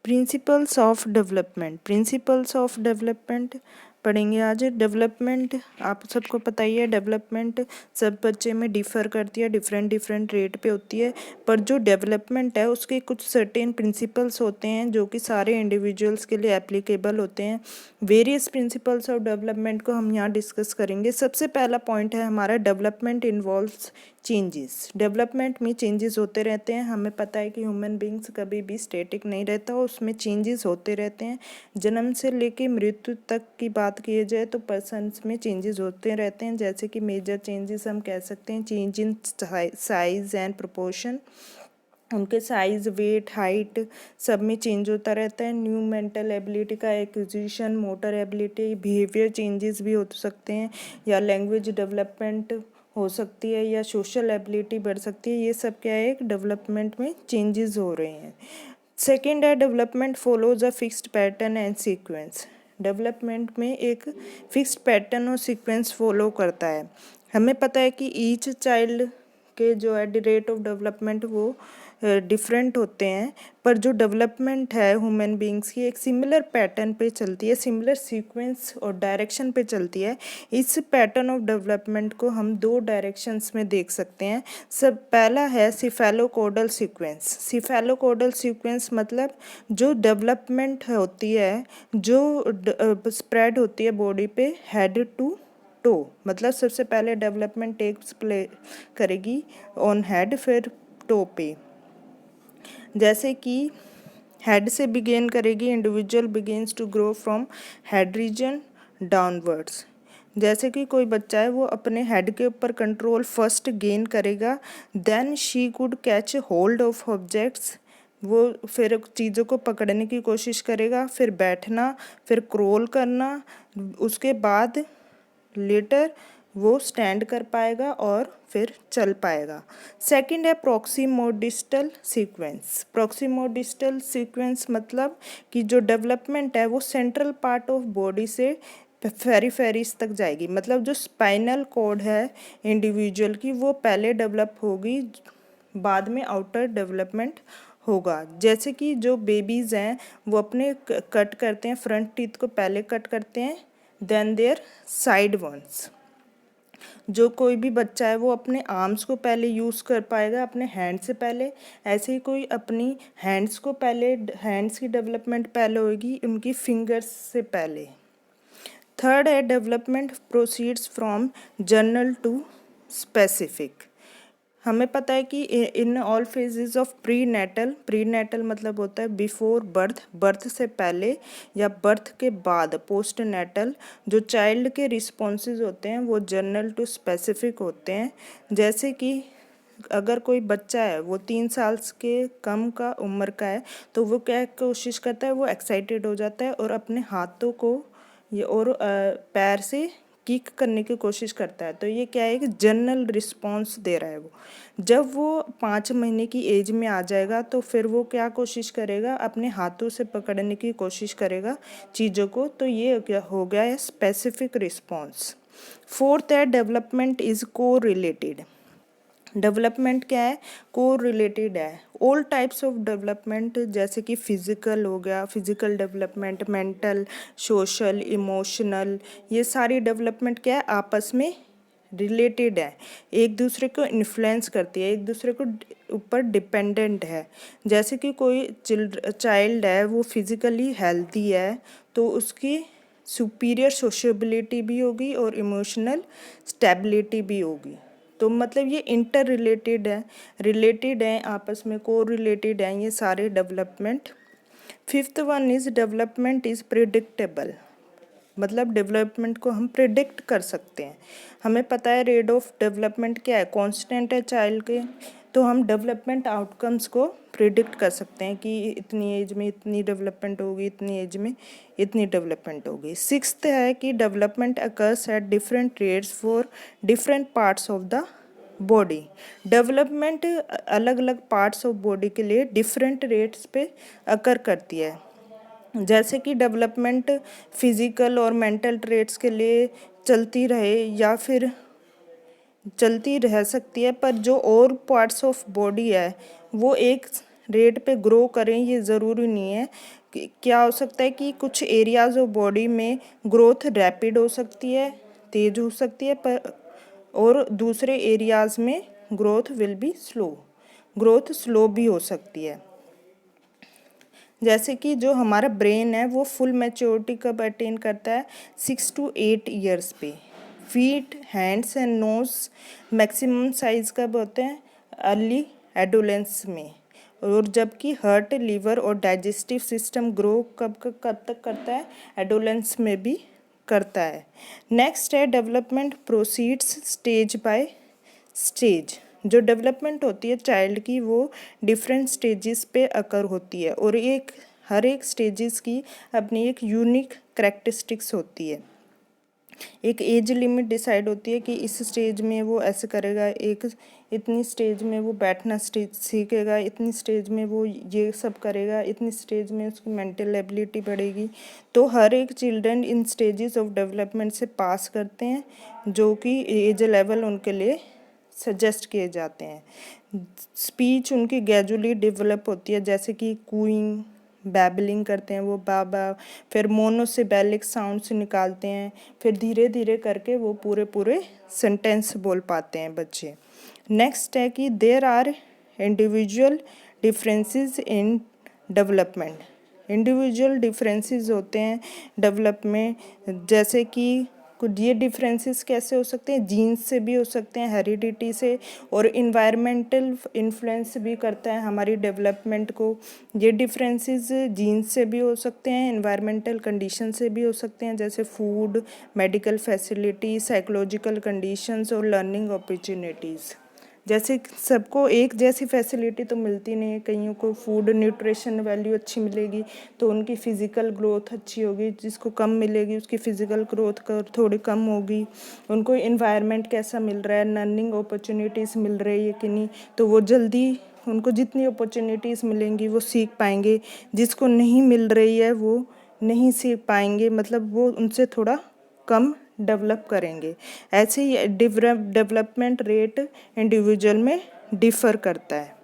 Principles of development, principles of development पढ़ेंगे आज। Development आप सबको पता ही है, डेवलपमेंट सब बच्चे में डिफ़र करती है, डिफरेंट डिफरेंट रेट पे होती है। पर जो डेवलपमेंट है उसके कुछ सर्टेन प्रिंसिपल्स होते हैं जो कि सारे इंडिविजुअल्स के लिए एप्लीकेबल होते हैं। वेरियस प्रिंसिपल्स ऑफ डेवलपमेंट को हम यहाँ डिस्कस करेंगे। सबसे पहला पॉइंट है हमारा, डेवलपमेंट इन्वॉल्व्स चेंजेस। डेवलपमेंट में चेंजेस होते रहते हैं। हमें पता है कि ह्यूमन बींग्स कभी भी स्टैटिक नहीं रहता, उसमें चेंजेस होते रहते हैं। जन्म से लेके मृत्यु तक की बात की जाए तो पर्सन्स में चेंजेस होते रहते हैं। जैसे कि मेजर चेंजेस हम कह सकते हैं, change in size and proportion, उनके साइज़, वेट, हाइट सब में चेंज होता रहता है। न्यू मेंटल एबिलिटी का acquisition, motor ability, behaviour changes भी हो सकते हैं, या लैंग्वेज डेवलपमेंट हो सकती है, या सोशल एबिलिटी बढ़ सकती है। ये सब क्या है, एक डेवलपमेंट में चेंजेस हो रहे हैं। सेकेंड है, development follows a fixed pattern and sequence. Development में एक फिक्स्ड पैटर्न और सीक्वेंस फॉलो करता है। हमें पता है कि ईच चाइल्ड के जो है रेट ऑफ डेवलपमेंट वो डिफरेंट होते हैं, पर जो डेवलपमेंट है ह्यूमन बींग्स की एक सिमिलर पैटर्न पे चलती है, सिमिलर सीक्वेंस और डायरेक्शन पे चलती है। इस पैटर्न ऑफ डेवलपमेंट को हम दो डायरेक्शंस में देख सकते हैं। सब पहला है सिफेलोकोडल सीक्वेंस। सिफेलोकोडल सीक्वेंस मतलब जो डेवलपमेंट होती है, जो स्प्रेड होती है बॉडी पे हेड टू टो, मतलब सबसे पहले डेवलपमेंट टेक्स प्ले करेगी ऑन हेड, फिर टो पे। जैसे कि हेड से बिगेन करेगी, individual begins to grow from head region downwards. जैसे कि कोई बच्चा है वो अपने हेड के ऊपर कंट्रोल फर्स्ट गेन करेगा, then she could catch hold of objects, वो फिर चीज़ों को पकड़ने की कोशिश करेगा, फिर बैठना, फिर क्रोल करना, उसके बाद लेटर वो स्टैंड कर पाएगा और फिर चल पाएगा। सेकंड है प्रॉक्सिमोडिस्टल सीक्वेंस। प्रॉक्सिमोडिस्टल सीक्वेंस मतलब कि जो डेवलपमेंट है वो सेंट्रल पार्ट ऑफ बॉडी से फेरीफेरीज तक जाएगी। मतलब जो स्पाइनल कॉर्ड है इंडिविजुअल की वो पहले डेवलप होगी, बाद में आउटर डेवलपमेंट होगा। जैसे कि जो बेबीज़ हैं वो अपने कट करते हैं, फ्रंट टीथ को पहले कट करते हैं, देन देयर साइड वंस। जो कोई भी बच्चा है वो अपने आर्म्स को पहले यूज़ कर पाएगा अपने हैंड से पहले, ऐसे ही कोई अपनी हैंड्स को पहले, हैंड्स की डेवलपमेंट पहले होगी उनकी फिंगर्स से पहले। थर्ड है development proceeds from general to specific. हमें पता है कि in all phases of prenatal, prenatal मतलब होता है बिफोर बर्थ, बर्थ से पहले या बर्थ के बाद, पोस्ट नेटल जो चाइल्ड के रिस्पॉन्सेज होते हैं वो जनरल टू स्पेसिफिक होते हैं। जैसे कि अगर कोई बच्चा है वो 3 साल के कम का उम्र का है तो वो क्या कोशिश करता है, वो एक्साइटेड हो जाता है और अपने हाथों को ये और पैर से किक करने की कोशिश करता है। तो ये क्या है, एक जनरल रिस्पॉन्स दे रहा है वो। जब वो 5 महीने की एज में आ जाएगा तो फिर वो क्या कोशिश करेगा, अपने हाथों से पकड़ने की कोशिश करेगा चीज़ों को। तो ये क्या हो गया है, स्पेसिफिक रिस्पॉन्स। फोर्थ है डेवलपमेंट इज को रिलेटेड। डेवलपमेंट क्या है, को रिलेटेड है। ऑल टाइप्स ऑफ डेवलपमेंट जैसे कि फिजिकल हो गया, physical development, mental, social, emotional, ये सारी डेवलपमेंट क्या है, आपस में रिलेटेड है, एक दूसरे को इन्फ्लुएंस करती है, एक दूसरे को ऊपर डिपेंडेंट है। जैसे कि कोई चाइल्ड है वो फिजिकली हेल्थी है तो उसकी सुपीरियर सोशबिलिटी भी होगी और इमोशनल स्टेबिलिटी भी होगी। तो मतलब ये इंटर रिलेटेड है आपस में, को रिलेटेड हैं ये सारे development. Fifth one is development is predictable. मतलब डेवलपमेंट को हम प्रिडिक्ट कर सकते हैं। हमें पता है रेट ऑफ डेवलपमेंट क्या है, कांस्टेंट है चाइल्ड के, तो हम डेवलपमेंट आउटकम्स को प्रिडिक्ट कर सकते हैं कि इतनी एज में इतनी डेवलपमेंट होगी, इतनी एज में इतनी डेवलपमेंट होगी। सिक्स्थ है कि development occurs at different rates for different parts of the body. Development अलग अलग पार्ट्स ऑफ बॉडी के लिए डिफरेंट रेट्स पे अकर करती है। जैसे कि डेवलपमेंट फिजिकल और मेंटल ट्रेट्स के लिए चलती रहे या फिर चलती रह सकती है, पर जो और पार्ट्स ऑफ बॉडी है वो एक रेट पे ग्रो करें ये ज़रूरी नहीं है। क्या हो सकता है कि कुछ एरियाज ऑफ बॉडी में ग्रोथ रैपिड हो सकती है, तेज हो सकती है, पर और दूसरे एरियाज में growth will be slow, growth slow भी हो सकती है। जैसे कि जो हमारा ब्रेन है वो फुल मैच्योरिटी कब अटेन करता है, 6 to 8 ईयर्स पे। Feet, hands and nose maximum size कब होते हैं, अर्ली एडोलेंस में। और जबकि हार्ट, लीवर और डाइजेस्टिव सिस्टम ग्रो कब तक करता है, एडोलेंस में भी करता है। नेक्स्ट है development proceeds stage by stage. जो डेवलपमेंट होती है चाइल्ड की वो डिफरेंट स्टेजेस पे अकर होती है और हर एक स्टेजेस की अपनी एक यूनिक करैक्टरिस्टिक्स होती है। एक एज लिमिट डिसाइड होती है कि इस स्टेज में वो ऐसे करेगा, एक इतनी स्टेज में वो बैठना सीखेगा, इतनी स्टेज में वो ये सब करेगा, इतनी स्टेज में उसकी मेंटल एबिलिटी बढ़ेगी। तो हर एक children in stages of development से पास करते हैं जो कि एज लेवल उनके लिए सजेस्ट किए जाते हैं। स्पीच उनकी ग्रेजुअली डेवलप होती है, जैसे कि कूइंग, बैबलिंग करते हैं वो बाबा, फिर मोनोसिबेलिक साउंड्स निकालते हैं, फिर धीरे धीरे करके वो पूरे सेंटेंस बोल पाते हैं बच्चे। नेक्स्ट है कि there are individual differences in development. Individual differences होते हैं डेवलपमेंट, जैसे कि कुछ ये डिफरेंसेस कैसे हो सकते हैं, जीन्स से भी हो सकते हैं, हेरिडिटी से, और इन्वायरमेंटल इन्फ्लुएंस भी करता है हमारी डेवलपमेंट को। ये डिफरेंसेस जीन्स से भी हो सकते हैं, इन्वायरमेंटल कंडीशन से भी हो सकते हैं, जैसे food, medical facility, psychological conditions और लर्निंग अपॉर्चुनिटीज़। जैसे सबको एक जैसी फैसिलिटी तो मिलती नहीं है, कईयों को फूड न्यूट्रिशन वैल्यू अच्छी मिलेगी तो उनकी फ़िज़िकल ग्रोथ अच्छी होगी, जिसको कम मिलेगी उसकी फ़िज़िकल ग्रोथ थोड़ी कम होगी। उनको इन्वायरमेंट कैसा मिल रहा है, लर्निंग अपॉर्चुनिटीज़ मिल रही है कि नहीं, तो वो जल्दी उनको जितनी अपॉर्चुनिटीज़ मिलेंगी वो सीख पाएंगे, जिसको नहीं मिल रही है वो नहीं सीख पाएंगे, मतलब वो उनसे थोड़ा कम डेवलप करेंगे। ऐसे ही डेवलपमेंट रेट इंडिविजुअल में डिफ़र करता है।